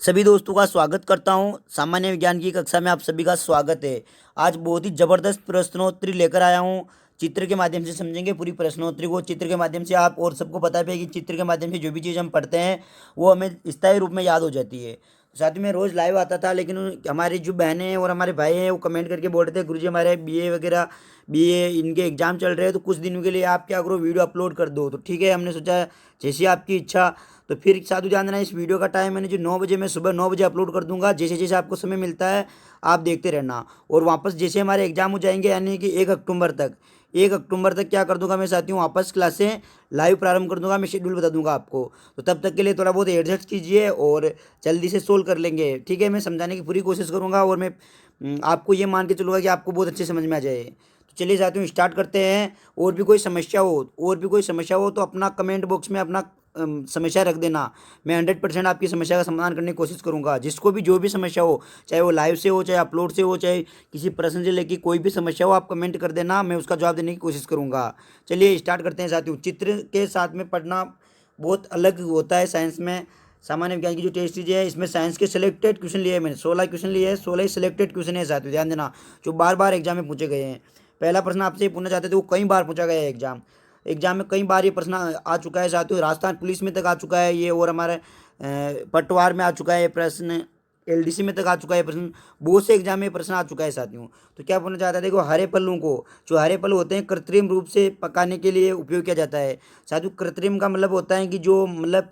सभी दोस्तों का स्वागत करता हूं। सामान्य विज्ञान की कक्षा में आप सभी का स्वागत है। आज बहुत ही ज़बरदस्त प्रश्नोत्तरी लेकर आया हूं। चित्र के माध्यम से समझेंगे पूरी प्रश्नोत्तरी को। चित्र के माध्यम से आप और सबको पता है कि चित्र के माध्यम से जो भी चीज़ हम पढ़ते हैं वो हमें स्थायी रूप में याद हो जाती है। साथ ही में रोज़ लाइव आता था, लेकिन हमारी जो बहनें हैं और हमारे भाई हैं वो कमेंट करके बोल रहे थे, गुरुजी हमारे बीए वगैरह बीए इनके एग्ज़ाम चल रहे हैं, तो कुछ दिनों के लिए आप क्या करो, वीडियो अपलोड कर दो। तो ठीक है, हमने सोचा जैसी आपकी इच्छा। तो फिर साधु ध्यान देना, इस वीडियो का टाइम मैंने जो 9 बजे, मैं सुबह 9 बजे अपलोड कर दूंगा। जैसे जैसे आपको समय मिलता है आप देखते रहना। और वापस जैसे हमारे एग्जाम हो जाएंगे, यानी कि 1 अक्टूबर तक क्या कर दूंगा मैं साथियों, वापस क्लासें लाइव प्रारंभ कर दूंगा। मैं शेड्यूल बता दूंगा आपको। तो तब तक के लिए थोड़ा बहुत एडजस्ट कीजिए और जल्दी से सोल्व कर लेंगे। ठीक है, मैं समझाने की पूरी कोशिश करूँगा और मैं आपको ये मान के चलूँगा कि आपको बहुत अच्छे समझ में आ जाए। तो चलिए साथियों स्टार्ट करते हैं। और भी कोई समस्या हो तो अपना कमेंट बॉक्स में अपना समस्या रख देना। मैं 100% आपकी समस्या का समाधान करने की कोशिश करूंगा। जिसको भी जो भी समस्या हो, चाहे वो लाइव से हो, चाहे अपलोड से हो, चाहे किसी प्रश्न से लेकर कोई भी समस्या हो, आप कमेंट कर देना, मैं उसका जवाब देने की कोशिश करूंगा। चलिए स्टार्ट करते हैं साथियों। चित्र के साथ में पढ़ना बहुत अलग होता है साइंस में। सामान्य विज्ञान की जो टेस्ट सीरीज है, इसमें साइंस के सिलेक्टेड क्वेश्चन लिए हैं मैंने। 16 क्वेश्चन लिए हैं, 16 ही सिलेक्टेड क्वेश्चन है साथियों, ध्यान देना, जो बार बार एग्जाम में पूछे गए हैं। पहला प्रश्न आपसे ये पूछना चाहते थे, वो कई बार पूछा गया है एग्जाम में कई बार ये प्रश्न आ चुका है साथियों। राजस्थान पुलिस में तक आ चुका है ये, और हमारे पटवार में आ चुका है ये प्रश्न, एलडीसी में तक आ चुका है प्रश्न, बहुत से एग्जाम में प्रश्न आ चुका है साथियों। तो क्या पूछना चाहता है, देखो, हरे फलों को, जो हरे फल होते हैं, कृत्रिम रूप से पकाने के लिए उपयोग किया जाता है साथियों। कृत्रिम का मतलब होता है कि जो मतलब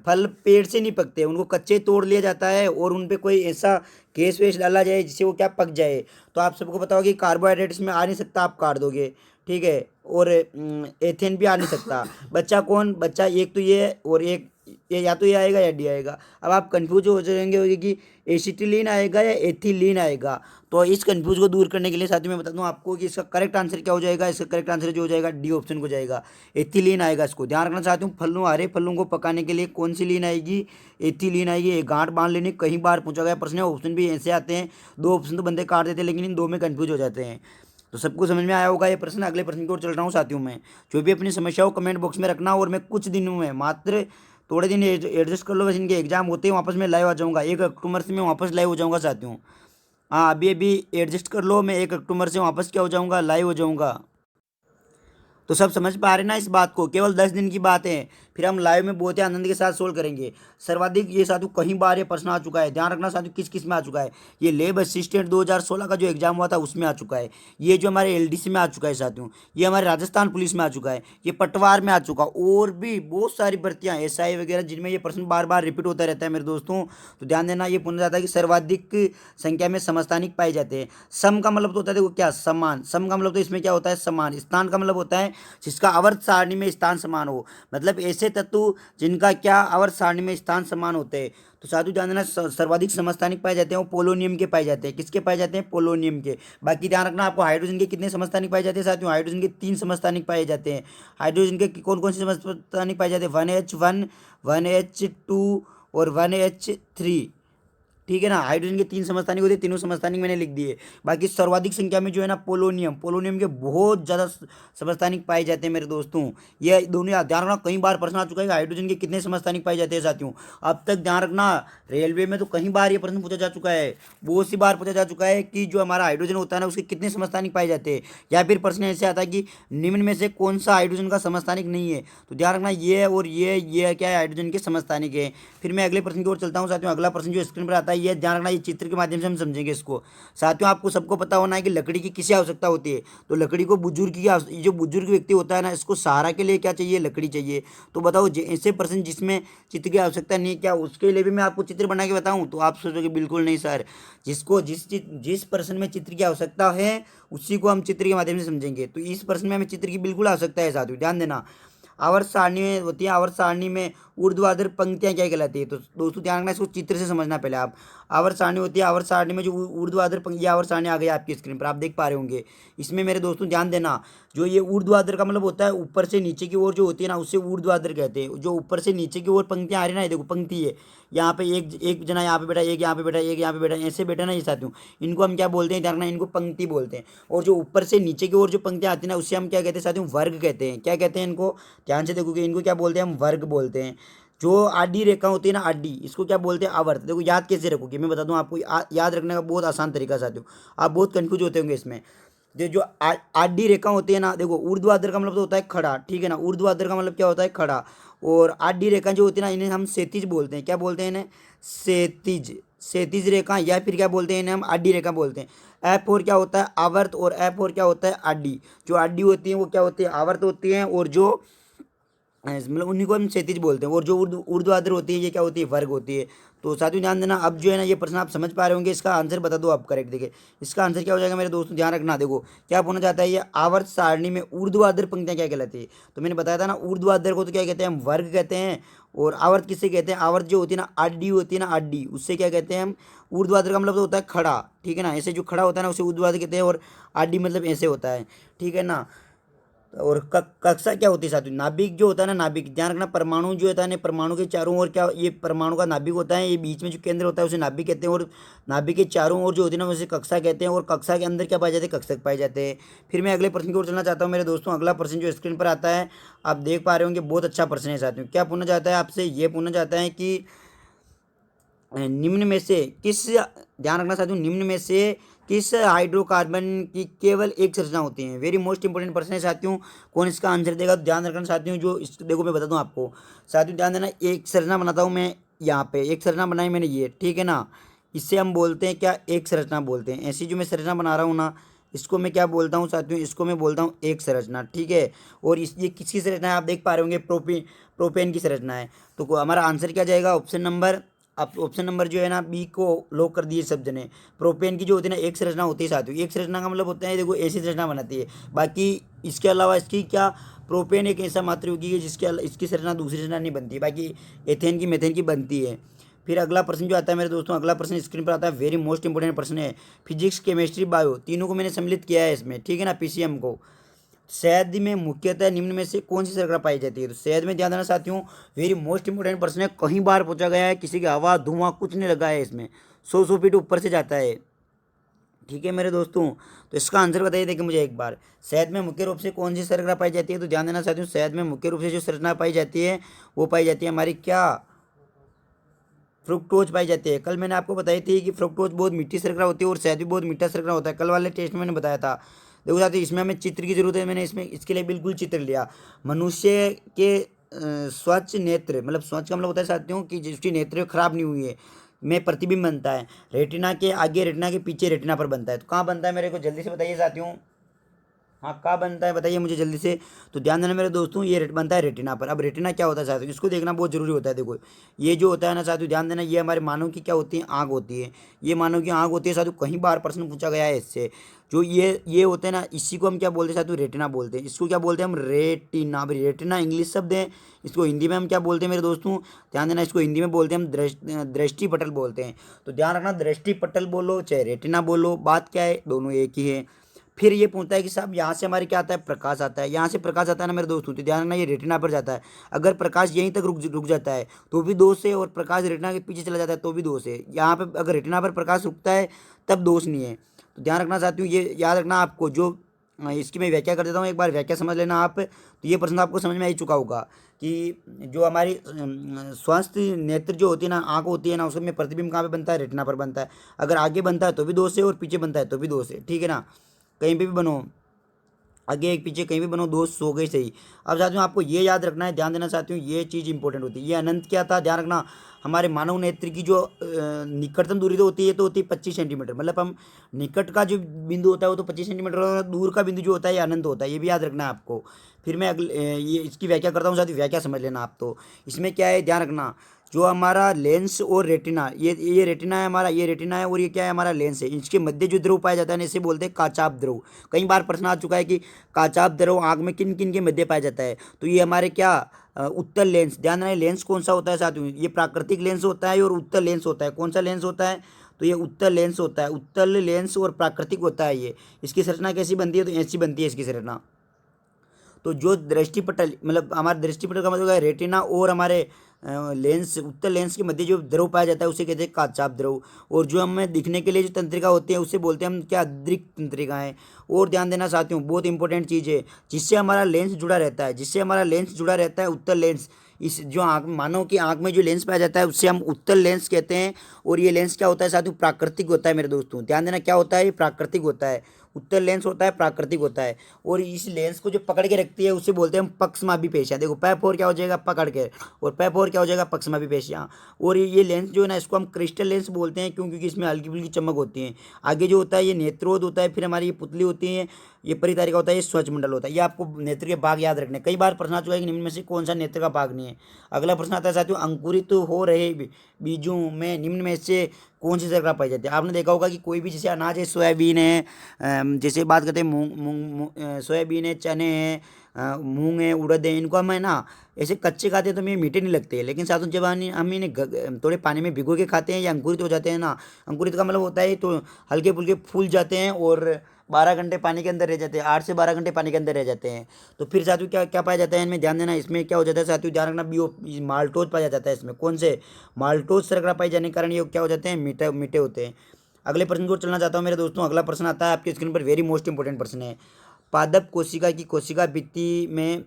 फल पेड़ से नहीं पकते, उनको कच्चे तोड़ लिया जाता है और उन पे कोई ऐसा गैस वैस डाला जाए जिससे वो क्या पक जाए। तो आप सबको पता होगा कि कार्बोहाइड्रेट इसमें आ नहीं सकता, आप काट दोगे। ठीक है, और एथेन भी आ नहीं सकता। बच्चा कौन, बच्चा एक तो ये और एक ये, या तो ये आएगा या डी आएगा। अब आप कंफ्यूज हो जाएंगे कि एसिटिलीन आएगा या एथिलीन आएगा। तो इस कंफ्यूज को दूर करने के लिए साथ में बता दूं आपको कि इसका करेक्ट आंसर क्या हो जाएगा। इसका करेक्ट आंसर जो हो जाएगा डी ऑप्शन को जाएगा, एथिलीन आएगा। इसको ध्यान रखना चाहती हूँ, फलों हरे फलों को पकाने के लिए कौन सी लीन आएगी, एथिलीन आएगी। एक गांठ बांध लेनी, कई बार पूछा गया प्रश्न है। ऑप्शन भी ऐसे आते हैं, 2 ऑप्शन तो बंदे काट देते हैं, लेकिन इन दो में कंफ्यूज हो जाते हैं। तो सबको समझ में आया होगा ये प्रश्न। अगले प्रश्न की ओर चल रहा हूँ साथियों में। जो भी अपनी समस्या हो कमेंट बॉक्स में रखना, और मैं कुछ दिनों में, मात्र थोड़े दिन एडजस्ट कर लो, बस इनके एग्जाम होते हैं वापस मैं लाइव आ जाऊँगा। 1 अक्टूबर से मैं वापस लाइव हो जाऊँगा साथियों। हाँ, अभी अभी एडजस्ट कर लो, मैं 1 अक्टूबर से वापस क्या हो जाऊँगा, लाइव हो जाऊँगा। तो सब समझ पा रहे ना इस बात को। केवल 10 दिन की बात है, फिर हम लाइव में बहुत ही आनंद के साथ सोल्व करेंगे। सर्वाधिक ये साथियों कई बार ये प्रश्न आ चुका है। ध्यान रखना साथियों, किस किस में आ चुका है। ये लेब असिस्टेंट 2016 का जो एग्जाम हुआ था उसमें आ चुका है। ये जो हमारे एलडीसी में आ चुका है साथियों। ये हमारे राजस्थान पुलिस में आ चुका है। ये पटवार में आ चुका। और भी बहुत सारी भर्तियां एसआई वगैरह जिनमें ये प्रश्न बार बार रिपीट होता रहता है मेरे दोस्तों। तो ध्यान देना, ये पूछा जाता है कि सर्वाधिक संख्या में समस्थानिक पाए जाते हैं। सम का मतलब तो होता है, देखो क्या, समान। सम का मतलब तो इसमें क्या होता है, समान। स्थान का मतलब होता है जिसका आवर्त सारणी में स्थान समान हो, मतलब ऐसे तत्व जिनका क्या आवर्त सारणी में स्थान समान होते हैं। तो साधु ध्यान देना, सर्वाधिक समस्थानिक पाए जाते हैं वो पोलोनियम के पाए जाते हैं। किसके पाए जाते हैं, पोलोनियम के। बाकी ध्यान रखना, आपको हाइड्रोजन के कितने समस्थानिक पाए जाते हैं साथियों, हाइड्रोजन के 3 समस्थानिक पाए जाते हैं। हाइड्रोजन के कौन कौन से समस्थानिक पाए जाते हैं, 1H1, 1H2 और 1H3। ठीक है ना, हाइड्रोजन के 3 समस्थानिक होते हैं, तीनों समस्थानिक मैंने लिख दिए। बाकी सर्वाधिक संख्या में जो है ना, पोलोनियम, पोलोनियम के बहुत ज़्यादा समस्थानिक पाए जाते हैं मेरे दोस्तों। ये दोनों याद ध्यान रखना, कई बार प्रश्न आ चुका है हाइड्रोजन के कितने समस्थानिक पाए जाते हैं साथियों। अब तक ध्यान रखना, रेलवे में तो कई बार ये प्रश्न पूछा जा चुका है, बहुत सी बार पूछा जा चुका है कि जो हमारा हाइड्रोजन होता है ना उसके कितने समस्थानिक पाए जाते हैं। या फिर प्रश्न ऐसे आता है कि निम्न में से कौन सा हाइड्रोजन का समस्थानिक नहीं है। तो ध्यान रखना, ये और ये क्या है, हाइड्रोजन के समस्थानिक है। फिर मैं अगले प्रश्न की ओर चलता हूँ साथियों। अगला प्रश्न जो स्क्रीन पर आता है, ये ध्यान रखना, ये चित्र के माध्यम से हम समझेंगे इसको साथियों। आपको सबको पता होना है कि लकड़ी की किसी आवश्यकता होती है। तो लकड़ी को बुजुर्ग की जो बुजुर्ग व्यक्ति होता है ना, इसको सहारा के लिए क्या चाहिए, लकड़ी चाहिए। तो बताओ, ऐसे प्रश्न जिसमें चित्र की आवश्यकता नहीं है, क्या उसके लिए भी मैं आपको चित्र बना के बताऊं? तो आप सोचोगे बिल्कुल नहीं सर, जिसको जिस प्रश्न में चित्र की आवश्यकता है उसी को हम चित्र के माध्यम से समझेंगे। तो इस प्रश्न में हमें चित्र की बिल्कुल आवश्यकता है साथियों, ध्यान देना। आवर्त सारणी में होती है, आवर्त सारणी में ऊर्ध्वाधर पंक्तियां क्या कहलाती है। तो दोस्तों ध्यान रखना, इसको चित्र से समझना पहले आप। आवर्त सारणी होती है, आवर्त सारणी में जो ऊर्ध्वाधर पंक्ति, आवर्त सारणी आ गई आपकी स्क्रीन पर, आप देख पा रहे होंगे। इसमें मेरे दोस्तों ध्यान देना, जो ये ऊर्ध्वाधर का मतलब होता है ऊपर से नीचे की ओर जो होती है ना, उससे ऊर्ध्वाधर कहते हैं। जो ऊपर से नीचे की ओर पंक्तियां आ रही है ना, ये देखो पंक्ति है, यहाँ पे एक एक जना यहाँ पे बैठा, एक यहाँ पे बैठा, एक यहाँ पे बैठा, ऐसे बैठा ना ये साथियों, इनको हम क्या बोलते हैं, ध्यान रखना, इनको पंक्ति बोलते हैं। और जो ऊपर से नीचे की ओर जो पंक्तियां आती है ना, उससे हम क्या कहते हैं साथियों, वर्ग कहते हैं। क्या कहते हैं इनको, ध्यान से देखोगे, इनको क्या बोलते हैं हम, वर्ग बोलते हैं। जो आडी रेखा होती है ना, आडी, इसको क्या बोलते हैं, आवर्त। देखो याद कैसे रखोगे, मैं बता दूं आपको, याद रखने का बहुत आसान तरीका साथियों, आप बहुत कंफ्यूज होते होंगे इसमें। जो आडी रेखा होती है ना, देखो ऊर्ध्वाधर का मतलब तो होता है खड़ा, ठीक है ना, ऊर्ध्वाधर का मतलब क्या होता है, खड़ा। और आडी रेखा जो होती है ना, इन्हें हम क्षैतिज बोलते हैं, क्या बोलते हैं इन्हें, क्षैतिज, क्षैतिज रेखा, या फिर क्या बोलते हैं इन्हें हम, आडी रेखा बोलते हैं। एफ और क्या होता है, आवर्त, और एफ और क्या होता है, आडी। जो आडी होती है वो क्या होती है, आवर्त होती है, और जो मतलब उन्हीं को हम क्षैतिज बोलते हैं, और जो ऊर्ध्वाधर होती है ये क्या होती है, वर्ग होती है। तो साथियों ध्यान देना, अब जो है ना ये प्रश्न आप समझ पा रहे होंगे, इसका आंसर बता दो आप करेक्ट। देखिए इसका आंसर क्या हो जाएगा मेरे दोस्तों, ध्यान रखना। देखो क्या होना चाहता है, ये आवर्त सारणी में ऊर्ध्वाधर पंक्तियां क्या कहलाती है, तो मैंने बताया था ना, ऊर्ध्वाधर को तो क्या कहते हैं हम, वर्ग कहते हैं। और आवर्त किससे कहते हैं, आवर्त जो होती है ना, आडी होती है ना, आडी, उससे क्या कहते हैं हम, ऊर्ध्वाधर का मतलब तो होता है खड़ा, ठीक है ना, ऐसे जो खड़ा होता है ना उसे ऊर्ध्वाधर कहते हैं, और आडी मतलब ऐसे होता है, ठीक है ना। और कक्षा क्या होती है साथियों, नाभिक जो होता है ना, नाभिक, ध्यान रखना, परमाणु जो होता है ना, परमाणु के चारों ओर क्या, ये परमाणु का नाभिक होता है, ये बीच में जो केंद्र होता है उसे नाभिक कहते हैं, और नाभिक के चारों ओर जो होती है ना उसे कक्षा कहते हैं, और कक्षा के अंदर क्या पाए जाते हैं, कक्षक पाए जाते हैं। फिर मैं अगले प्रश्न की ओर चलना चाहता हूँ मेरे दोस्तों। अगला प्रश्न जो स्क्रीन पर आता है आप देख पा रहे होंगे, बहुत अच्छा प्रश्न है साथियों। क्या पूछना चाहता है आपसे, ये पूछना चाहता है कि निम्न में से किस, ध्यान रखना साथियों, निम्न में से किस हाइड्रोकार्बन की केवल एक संरचना होती है। वेरी मोस्ट इंपोर्टेंट प्रश्न है साथियों, कौन इसका आंसर देगा, तो ध्यान रखना साथियों। जो इस, देखो मैं बता दूं आपको साथियों, ध्यान देना, एक संरचना बनाता हूँ मैं, यहाँ पे एक संरचना बनाई मैंने ये, ठीक है ना, इससे हम बोलते हैं क्या, एक संरचना बोलते हैं। ऐसी जो मैं संरचना बना रहा हूँ ना, इसको मैं क्या बोलता हूँ साथियों, इसको मैं बोलता हूँ एक संरचना, ठीक है। और इस, ये किसकी संरचना है आप देख पा रहे होंगे, प्रोपेन की संरचना है। तो हमारा आंसर क्या जाएगा, ऑप्शन नंबर, आप ऑप्शन नंबर जो है ना बी को लॉक कर दिए शब्द ने। प्रोपेन की जो होती है ना एक संरचना होती है साथियों, एक संरचना का मतलब होता है, देखो ऐसी संरचना बनाती है। बाकी इसके अलावा इसकी क्या, प्रोपेन एक ऐसा मात्र यौगिक है जिसके इसकी संरचना दूसरी संरचना नहीं बनती, बाकी एथेन की मेथेन की बनती है। फिर अगला प्रश्न जो आता है मेरे दोस्तों, अगला प्रश्न स्क्रीन पर आता है, वेरी मोस्ट इंपोर्टेंट प्रश्न है। फिजिक्स, केमिस्ट्री, बायो, तीनों को मैंने सम्मिलित किया है इसमें, ठीक है ना, पीसीएम को। शहद में मुख्यतः निम्न में से कौन सी शर्करा पाई जाती है, तो शहद में, ध्यान देना साथियों, वेरी मोस्ट इंपोर्टेंट प्रश्न है, कहीं बार पूछा गया है, किसी की हवा धुआं कुछ नहीं लगा है इसमें, 100 फीट ऊपर से जाता है, ठीक है मेरे दोस्तों। तो इसका आंसर बताइए देखिए मुझे एक बार, शहद में मुख्य रूप से कौन सी शर्करा पाई जाती है, तो ध्यान देना साथियों, शहद में मुख्य रूप से जो शर्करा पाई जाती है वो पाई जाती है हमारी क्या, फ्रुक्टोज पाई जाती है। कल मैंने आपको बताई थी कि फ्रुक्टोज बहुत मीठी शर्करा होती है, और शहद भी बहुत मीठा शर्करा होता है, कल वाले टेस्ट में मैंने बताया था। देखो साथियों, इसमें हमें चित्र की जरूरत है, मैंने इसमें इसके लिए बिल्कुल चित्र लिया। मनुष्य के स्वच्छ नेत्र, मतलब स्वच्छ का मतलब होता है साथियों कि जिसकी नेत्र खराब नहीं हुई है, में प्रतिबिंब बनता है, रेटिना के आगे, रेटिना के पीछे, रेटिना पर बनता है। तो कहाँ बनता है मेरे को जल्दी से बताइए साथियों, हाँ कहाँ बनता है बताइए मुझे जल्दी से। तो ध्यान देना मेरे दोस्तों, ये रेट बनता है रेटिना पर। अब रेटिना क्या होता है साथियों, इसको देखना बहुत जरूरी होता है। देखो ये जो होता है ना साथियों, ध्यान देना, ये हमारे मानव की क्या होती है, आँख होती है, ये मानव की आँख होती है साथियों, कहीं बार प्रश्न पूछा गया है इससे। जो ये होते हैं ना, इसी को हम क्या बोलते हैं साथियों, रेटिना बोलते हैं। इसको क्या बोलते हैं हम, रेटिना। अभी रेटिना इंग्लिश शब्द है, इसको हिंदी में हम क्या बोलते हैं मेरे दोस्तों, ध्यान देना, इसको हिंदी में बोलते हैं हम दृष्टि पटल बोलते हैं। तो ध्यान रखना, दृष्टि पटल बोलो चाहे रेटिना बोलो, बात क्या है, दोनों एक ही है। फिर ये पूछता है कि साहब यहाँ से हमारे क्या आता है, प्रकाश आता है, यहाँ से प्रकाश आता है ना मेरे दोस्तों, तो ध्यान रखना ये रेटिना पर जाता है। अगर प्रकाश यहीं तक रुक जाता है तो भी दोष है, और प्रकाश रेटिना के पीछे चला जाता है तो भी दोष है। यहाँ पे अगर रेटिना पर प्रकाश रुकता है तब दोष नहीं है। तो ध्यान रखना साथियों, ये याद रखना आपको। जो इसकी मैं व्याख्या कर देता हूँ, एक बार व्याख्या समझ लेना आप। तो ये प्रश्न आपको समझ में आ ही चुका होगा कि जो हमारी स्वास्थ्य नेत्र जो होती है ना, आँख होती है ना, उसमें प्रतिबिंब कहाँ पे बनता है, रेटिना पर बनता है। अगर आगे बनता है तो भी दोष है, और पीछे बनता है तो भी दोष है, ठीक है ना। कहीं पे भी बनो, आगे एक पीछे कहीं भी बनो, दोस्त सो गए सही। अब साथियों आपको ये याद रखना है, ध्यान देना साथियों, ये चीज़ इंपॉर्टेंट होती है। ये अनंत क्या था, ध्यान रखना, हमारे मानव नेत्र की जो निकटतम दूरी तो होती है, 25 सेंटीमीटर। मतलब हम निकट का जो बिंदु होता है वो तो 25 सेंटीमीटर, और दूर का बिंदु जो होता है ये अनंत होता है, ये भी याद रखना है आपको। फिर मैं अगले ये इसकी व्याख्या करता हूँ साथियों, व्याख्या समझ लेना आप। तो इसमें क्या है, ध्यान रखना, जो हमारा लेंस और रेटिना, ये रेटिना है हमारा, ये रेटिना है, और ये क्या है हमारा लेंस है। इसके मध्य जो द्रव पाया जाता है ना, इसे बोलते हैं काचाप द्रव। कई बार प्रश्न आ चुका है कि काचाप द्रव आँख में किन किन के मध्य पाया जाता है, तो ये हमारे क्या, उत्तल लेंस। ध्यान रहे, लेंस कौन सा होता है साथियों, ये प्राकृतिक लेंस होता है और उत्तल लेंस होता है। कौन सा लेंस होता है, तो ये उत्तल लेंस होता है। उत्तल लेंस और प्राकृतिक होता है ये। इसकी संरचना कैसी बनती है, तो ऐसी बनती है इसकी संरचना। तो जो दृष्टिपटल, मतलब हमारे दृष्टिपटल का मतलब है रेटिना और हमारे लेंस, उत्तल लेंस के मध्य जो द्रव पाया जाता है उसे कहते हैं काचाप द्रव। और जो हमें दिखने के लिए जो तंत्रिका होती है उसे बोलते हैं हम क्या, दृक् तंत्रिकाएं। और ध्यान देना साथियों, बहुत इंपॉर्टेंट चीज़ है, जिससे हमारा लेंस जुड़ा रहता है, जिससे हमारा लेंस जुड़ा रहता है, उत्तल लेंस, इस जो आँख मानव की आँख में जो लेंस पाया जाता है उससे हम उत्तल लेंस कहते हैं। और ये लेंस क्या होता है साथियों, प्राकृतिक होता है मेरे दोस्तों, ध्यान देना क्या होता है, ये प्राकृतिक होता है। उत्तल लेंस होता है, प्राकृतिक होता है। और इस लेंस को जो पकड़ के रखती है उसे बोलते हैं हम पक्षमापी पेशियाँ। देखो पै फोर क्या हो जाएगा, पकड़ के, और पै फोर क्या हो जाएगा, पक्षमापी पेशियाँ। और ये लेंस जो है ना इसको हम क्रिस्टल लेंस बोलते हैं, क्यों, क्योंकि इसमें हल्की फुल्की चमक होती है। आगे जो होता है ये नेत्रोद होता है, फिर हमारी ये पुतली होती है, ये परितारिका होता है, ये स्वचमंडल होता है। ये आपको नेत्र के भाग याद रखने, कई बार प्रश्न आ चुका है कि निम्न में से कौन सा नेत्र का भाग नहीं है। अगला प्रश्न आता है साथियों, अंकुरित हो रहे बीजों में निम्न में से कौन सी शर्करा पाई जाती है। आपने देखा होगा कि कोई भी जैसे अनाज है, सोयाबीन है, जैसे बात करते हैं सोयाबीन है, चने हैं, मूंग है, उड़द है, इनको हम है ना ऐसे कच्चे खाते हैं तो हमें मीठे नहीं लगते। लेकिन साथियों जब हम इन्हें थोड़े पानी में भिगो के खाते हैं या अंकुरित हो जाते हैं ना, अंकुरित का मतलब होता है तो हल्के फुल्के फूल जाते हैं और 12 घंटे पानी के अंदर रह जाते हैं, 8 से 12 घंटे पानी के अंदर रह जाते हैं। तो फिर साथियों क्या क्या पाया जाता है इनमें, ध्यान देना, इसमें क्या हो जाता है साथियों, ध्यान रखना, माल्टोज पाया जाता है इसमें। कौन से, माल्टोज शर्करा पाए जाने के कारण ये क्या हो जाते हैं, मीठे मीठे होते हैं। अगले प्रश्न को चलना चाहता हूँ मेरे दोस्तों। अगला प्रश्न आता है आपकी स्क्रीन पर, वेरी मोस्ट इंपॉर्टेंट प्रश्न है। पादप कोशिका की कोशिका भित्ति में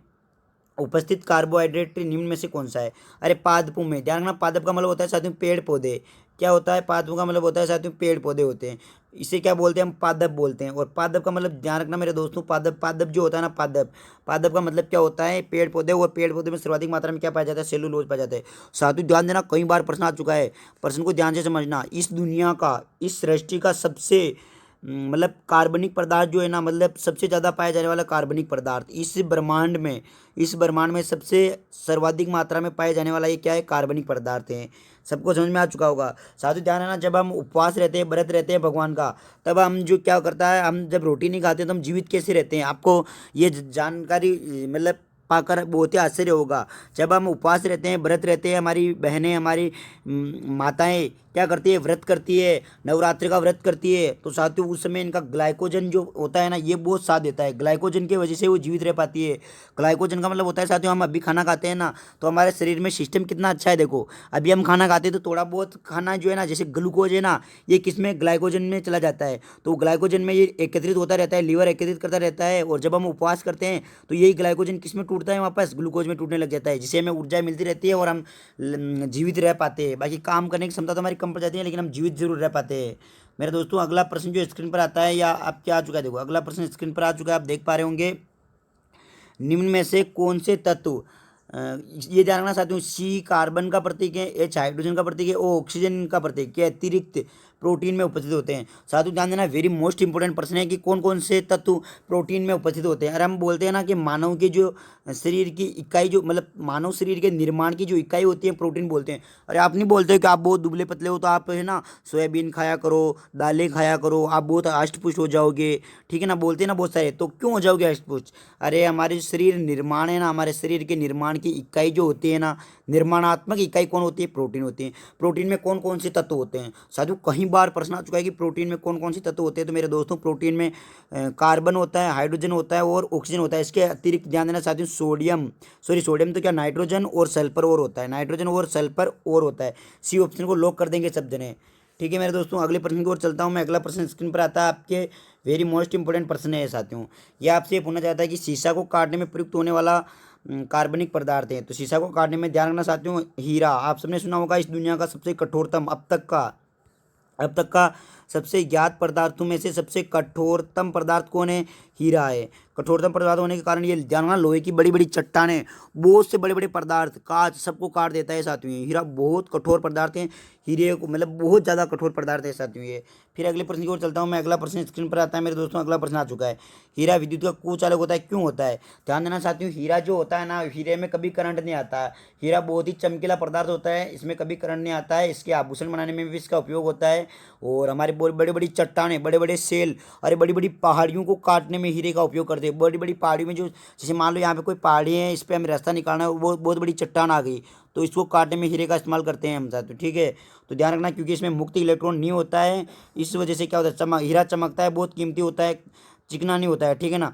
उपस्थित कार्बोहाइड्रेट निम्न में से कौन सा है। अरे पादपों में, ध्यान रखना, पादप का मतलब होता है साथियों पेड़ पौधे। क्या होता है, पादपों का मतलब होता है साथियों पेड़ पौधे होते हैं, इसे क्या बोलते हैं, हम पादप बोलते हैं। और पादप का मतलब ध्यान रखना मेरे दोस्तों, पादप पादप जो होता है ना, पादप पादप का मतलब क्या होता है, पेड़ पौधे। और पेड़ पौधे में सर्वाधिक मात्रा में क्या पाया जाता है, सेलुलोज पाया जाता है। साथियों ध्यान देना, कई बार प्रश्न आ चुका है, प्रश्न को ध्यान से समझना। इस दुनिया का, इस सृष्टि का सबसे मतलब कार्बनिक पदार्थ जो है ना, मतलब सबसे ज़्यादा पाया जाने वाला कार्बनिक पदार्थ इस ब्रह्मांड में सबसे सर्वाधिक मात्रा में पाए जाने वाला ये क्या है, कार्बनिक पदार्थ है। सबको समझ में आ चुका होगा। साथियों ध्यान है ना, जब हम उपवास रहते हैं, व्रत रहते हैं भगवान का, तब हम जो क्या करता है, हम जब रोटी नहीं खाते तो हम जीवित कैसे रहते हैं। आपको ये जानकारी मतलब पाकर बहुत ही आश्चर्य होगा। जब हम उपवास रहते हैं, व्रत रहते हैं, हमारी बहनें, हमारी माताएं क्या करती है, व्रत करती है, नवरात्रि का व्रत करती है, तो साथियों उस समय इनका ग्लाइकोजन जो होता है ना, ये बहुत साथ देता है। ग्लाइकोजन की वजह से वो जीवित रह पाती है। ग्लाइकोजन का मतलब होता है साथियों, हम अभी खाना खाते हैं ना, तो हमारे शरीर में सिस्टम कितना अच्छा है। देखो अभी हम खाना खाते हैं तो थोड़ा बहुत खाना जो है ना, जैसे ग्लूकोज है ना, ये किस में, ग्लाइकोजन में चला जाता है। तो ग्लाइकोजन में ये एकत्रित होता रहता है, लीवर एकत्रित करता रहता है। और जब हम उपवास करते हैं तो यही ग्लाइकोजन किस में टूटता है, वापस ग्लूकोज में टूटने लग जाता है, जिससे हमें ऊर्जा मिलती रहती है और हम जीवित रह पाते हैं। बाकी काम करने की क्षमता तो हमारी कम पड़ जाती है, लेकिन हम जीवित जरूर रह पाते हैं। मेरे दोस्तों अगला प्रश्न जो स्क्रीन पर आता है, या आप क्या आ चुका है, देखो अगला प्रश्न स्क्रीन पर आ चुका है, आप देख पा रहे होंगे। निम्न में से कौन से तत्व, ये जानना साथियों, सी कार्बन का प्रतीक है, एच हाइड्रोजन का प्रतीक है, ओ ऑक्सीजन का प्रतीक के अतिरिक्त प्रोटीन में उपस्थित होते हैं। साथियों ध्यान देना, वेरी मोस्ट इंपॉर्टेंट प्रश्न है कि कौन कौन से तत्व प्रोटीन में उपस्थित होते हैं। अरे हम बोलते हैं ना कि मानव के जो शरीर की इकाई, जो मतलब मानव शरीर के निर्माण की जो इकाई होती है, प्रोटीन बोलते हैं। अरे आप नहीं बोलते कि आप बहुत दुबले पतले हो तो आप है ना सोयाबीन खाया करो, दालें खाया करो, आप बहुत अष्ट पुष्ट हो जाओगे, ठीक है ना, बोलते हैं ना बहुत सारे। तो क्यों हो जाओगे अष्ट पुष्ट, अरे हमारे शरीर निर्माण है ना, हमारे शरीर के निर्माण की इकाई जो होती है ना, निर्माणात्मक इकाई कौन होती है, प्रोटीन होती है। प्रोटीन में कौन कौन से तत्व होते हैं साथियों, कहीं बार प्रश्न आ चुका है कि प्रोटीन में कौन कौन से तत्व होते हैं। तो मेरे दोस्तों प्रोटीन में कार्बन होता है, हाइड्रोजन होता है और ऑक्सीजन होता है। इसके अतिरिक्त ध्यान देना साथियों, सोडियम तो क्या, नाइट्रोजन और सल्फर और होता है, नाइट्रोजन और सल्फर और होता है। सी ऑप्शन को लॉक कर देंगे सब जने, ठीक है मेरे दोस्तों। अगले प्रश्न की ओर चलता हूँ मैं। अगला प्रश्न स्क्रीन पर आता है आपके, वेरी मोस्ट इंपॉर्टेंट प्रश्न है साथियों। यह आपसे ये पूछना चाहता है कि शीशा को काटने में प्रयुक्त होने वाला कार्बनिक पदार्थ है। तो शीशा को काटने में ध्यान रखना साथियों, हीरा। आप सबने सुना होगा इस दुनिया का सबसे कठोरतम अब तक का सबसे ज्ञात पदार्थों में से सबसे कठोरतम पदार्थ कौन है, हीरा है। कठोरतम पदार्थ होने के कारण ये जानना, लोहे की बड़ी बड़ी चट्टानें, बहुत से बड़े बड़े पदार्थ, कांच, सबको काट देता है साथियों। हीरा बहुत कठोर पदार्थ है, हीरे को मतलब बहुत ज़्यादा कठोर पदार्थ है साथियों ये। फिर अगले प्रश्न की ओर चलता हूँ मैं। अगला प्रश्न स्क्रीन पर आता है मेरे दोस्तों। अगला प्रश्न आ चुका है, हीरा विद्युत का कुचालक होता है, क्यों होता है। ध्यान देना साथियों, हीरा जो होता है ना, हीरे में कभी करंट नहीं आता है। हीरा बहुत ही चमकीला पदार्थ होता है, इसमें कभी करंट नहीं आता है। इसके आभूषण बनाने में भी इसका उपयोग होता है। और हमारे बड़ी बड़ी चट्टानें, बड़े बड़े सेल, अरे बड़ी बड़ी पहाड़ियों को काटने में हीरे का उपयोग करते हैं। बड़ी बड़ी पहाड़ियों में जो, जैसे मान लो यहाँ पे कोई पहाड़ी है, इस पर हमें रास्ता निकालना है, वो बहुत बड़ी चट्टान आ गई, तो इसको काटने में हीरे का इस्तेमाल करते हैं हम साथियों, ठीक है। तो ध्यान रखना, क्योंकि इसमें मुक्त इलेक्ट्रॉन नहीं होता है, इस वजह से क्या होता है, हीरा चमकता है, बहुत कीमती होता है, चिकना नहीं होता है, ठीक है ना।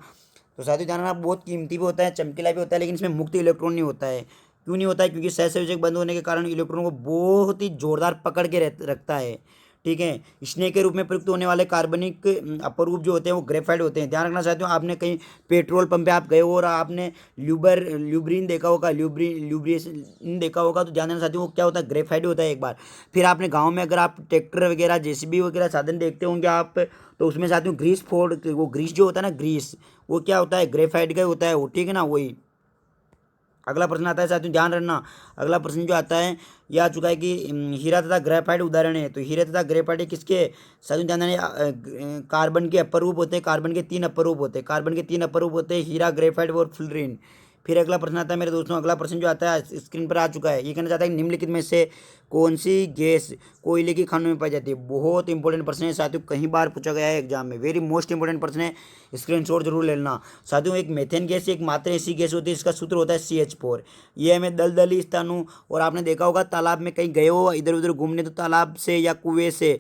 तो साथियों ध्यान रखना, बहुत कीमती भी होता है, चमकीला भी होता है, लेकिन इसमें मुक्त इलेक्ट्रॉन नहीं होता है। क्यों नहीं होता है, क्योंकि सहसंयोजक बंद होने के कारण इलेक्ट्रॉन को बहुत ही जोरदार पकड़ के रखता है, ठीक है। स्नेह के रूप में प्रयुक्त होने वाले कार्बनिक अपरूप जो होते हैं वो ग्रेफाइट होते हैं। ध्यान रखना चाहते हो, आपने कहीं पेट्रोल पंप पे आप गए हो और आपने ल्यूब्रिन देखा होगा, ल्यूब्रिएशन देखा होगा, तो ध्यान देना चाहते हो वो क्या होता है, ग्रेफाइट होता है एक बार। फिर आपने गाँव में अगर आप ट्रैक्टर वगैरह जेसीबी वगैरह साधन देखते होंगे आप, तो उसमें चाहते हो ग्रीस फोर्ड, वो ग्रीस जो होता है ना, ग्रीस, वो क्या होता है, ग्रेफाइट का होता है वो, ठीक है ना, वही। अगला प्रश्न आता है साथियों, ध्यान रखना। अगला प्रश्न जो आता है यह आ चुका है कि हीरा तथा ग्रेफाइट उदाहरण है। तो हीरा तथा ग्रेफाइट किसके, साथियों ध्यान देना, कार्बन के अपर रूप होते हैं। कार्बन के तीन अपर रूप होते हैं, कार्बन के तीन अपर रूप होते हैं, हीरा, ग्रेफाइट और फ्लोरीन। फिर अगला प्रश्न आता है मेरे दोस्तों, अगला प्रश्न जो आता है स्क्रीन पर आ चुका है, ये कहना चाहता है कि निम्नलिखित में से कौन सी गैस कोयले की खानों में पाई जाती है। बहुत इंपॉर्टेंट प्रश्न है साथियों, कई बार पूछा गया है एग्जाम में, वेरी मोस्ट इंपॉर्टेंट प्रश्न है, स्क्रीनशॉट जरूर ले लेना साथियों। एक मेथेन गैस एक मात्र ऐसी गैस होती है इसका सूत्र होता है CH4। ये हमें दलदली स्थानों, और आपने देखा होगा तालाब में कहीं गए हो इधर उधर घूमने, तो तालाब से या कुएं से,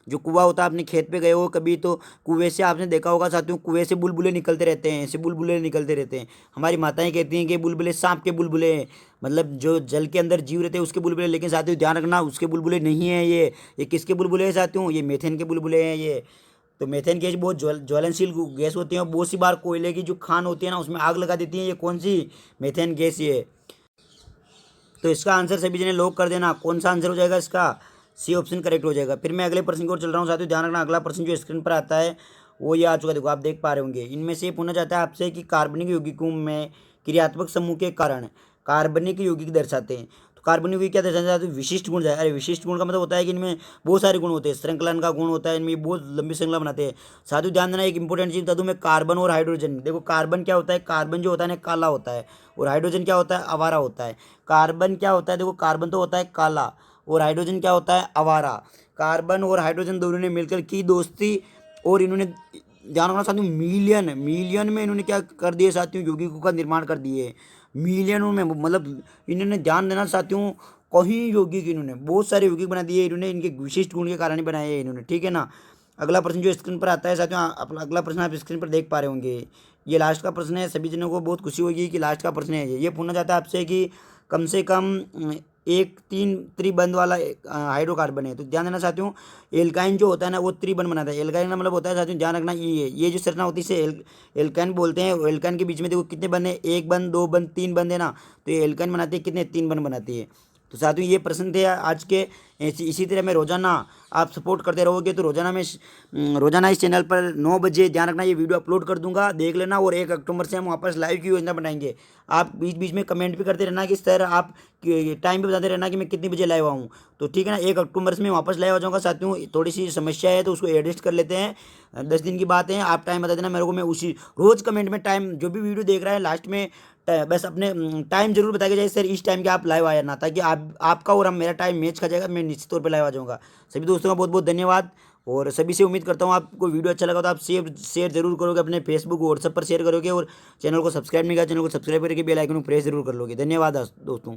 जो कुआं होता है, अपने खेत पे गए हो कभी, तो कुएं से आपने देखा होगा साथियों, कुएं से बुलबुले निकलते रहते हैं, ऐसे बुलबुले निकलते रहते हैं। हमारी माताएं कहती हैं कि बुलबुले सांप के बुलबुले हैं, मतलब जो जल के अंदर जीव रहते हैं उसके बुलबुले, लेकिन साथियों ध्यान रखना उसके बुलबुले नहीं है ये किसके बुलबुले हैं साथियों, ये मेथेन के बुलबुले हैं ये। तो मेथेन गैस बहुत ज्वलनशील गैस होती है, और बहुत सी बार कोयले की जो खान होती है ना उसमें आग लगा देती है, ये कौन सी, मेथेन गैस ये। तो इसका आंसर सभी जने लॉक कर देना, कौन सा आंसर हो जाएगा इसका, C ऑप्शन करेक्ट हो जाएगा। फिर मैं अगले प्रश्न की ओर चल रहा हूँ साथियों, ध्यान रखना। अगला प्रश्न जो स्क्रीन पर आता है वो ये आ चुका है, देखो आप देख पा रहे होंगे। इनमें से ये पूछना चाहता है आपसे कि कार्बनिक यौगिकों में क्रियात्मक समूह के कारण कार्बनिक यौगिक दर्शाते हैं। तो कार्बनिक यौगिक क्या दर्शाते हैं, विशिष्ट गुण। अरे विशिष्ट गुण का मतलब होता है कि इनमें बहुत सारे गुण होते हैं, श्रृंखलन का गुण होता है, इनमें बहुत लंबी श्रृंखला बनाते हैं। साथियों ध्यान देना, एक इंपॉर्टेंट चीज बता दूं मैं, कार्बन और हाइड्रोजन। देखो कार्बन क्या होता है, कार्बन जो होता है ना काला होता है, और हाइड्रोजन क्या होता है, अवारा होता है। कार्बन क्या होता है, देखो कार्बन तो होता है काला, और हाइड्रोजन क्या होता है, अवारा। कार्बन और हाइड्रोजन दोनों ने मिलकर की दोस्ती, और इन्होंने, ध्यान रखना साथियों, मिलियन मिलियन में इन्होंने क्या कर दिए साथियों, यौगिकों का निर्माण कर दिए, मिलियनों में, मतलब इन्होंने, ध्यान देना साथियों, कहीं यौगिक इन्होंने बहुत सारे यौगिक बना दिए, इन्होंने इनके विशिष्ट गुण के कारण ही बनाए हैं इन्होंने, ठीक है ना। अगला प्रश्न जो स्क्रीन पर आता है साथियों, अगला प्रश्न आप स्क्रीन पर देख पा रहे होंगे, ये लास्ट का प्रश्न है। सभी जनों को बहुत खुशी होगी कि लास्ट का प्रश्न है ये पूछना चाहता है आपसे कि कम से कम एक तीन त्रिबंध वाला हाइड्रोकार्बन है। तो ध्यान देना साथियों, एल्काइन जो होता है ना वो त्रिबंध बनाता है। एल्काइन का मतलब होता है साथियों, ध्यान रखना, ये जो संरचना होती है इसे एल्काइन बोलते हैं। एल्काइन के बीच में देखो कितने बंद है, एक बंद, दो बंद, तीन बंद है ना, तो ये एल्काइन बनाती है कितने, तीन बंद बनाती है। तो साथियों ये प्रश्न थे आज के। इसी तरह मैं रोजाना, आप सपोर्ट करते रहोगे तो रोजाना मैं रोजाना इस चैनल पर 9 बजे, ध्यान रखना, ये वीडियो अपलोड कर दूंगा, देख लेना। और 1 अक्टूबर से हम वापस लाइव की योजना बनाएंगे। आप बीच बीच में कमेंट भी करते रहना कि सर आप टाइम भी बताते रहना कि मैं कितनी बजे लाइव आऊँ, तो ठीक है ना। 1 अक्टूबर से मैं वापस लाइव आ जाऊँगा साथियों। थोड़ी सी समस्या है तो उसको एडजस्ट कर लेते हैं, 10 दिन की बात है। आप टाइम बता देना मेरे को, मैं उसी रोज़ कमेंट में टाइम, जो भी वीडियो देख रहा है लास्ट में बस अपने टाइम जरूर बता के जाए सर इस टाइम के आप लाइव आ जाना, ताकि आपका और हम मेरा टाइम मैच खा जाएगा, मैं निश्चित तौर पे लाइव आ जाऊँगा। सभी दोस्तों का बहुत बहुत धन्यवाद, और सभी से उम्मीद करता हूँ आपको वीडियो अच्छा लगा तो आप शेयर जरूर करोगे, अपने फेसबुक व्हाट्सएप पर शेयर करोगे, और चैनल को सब्सक्राइब नहीं किया, चैनल को सब्सक्राइब करके बेल आइकन को प्रेस जरूर कर लोगे। धन्यवाद दोस्तों।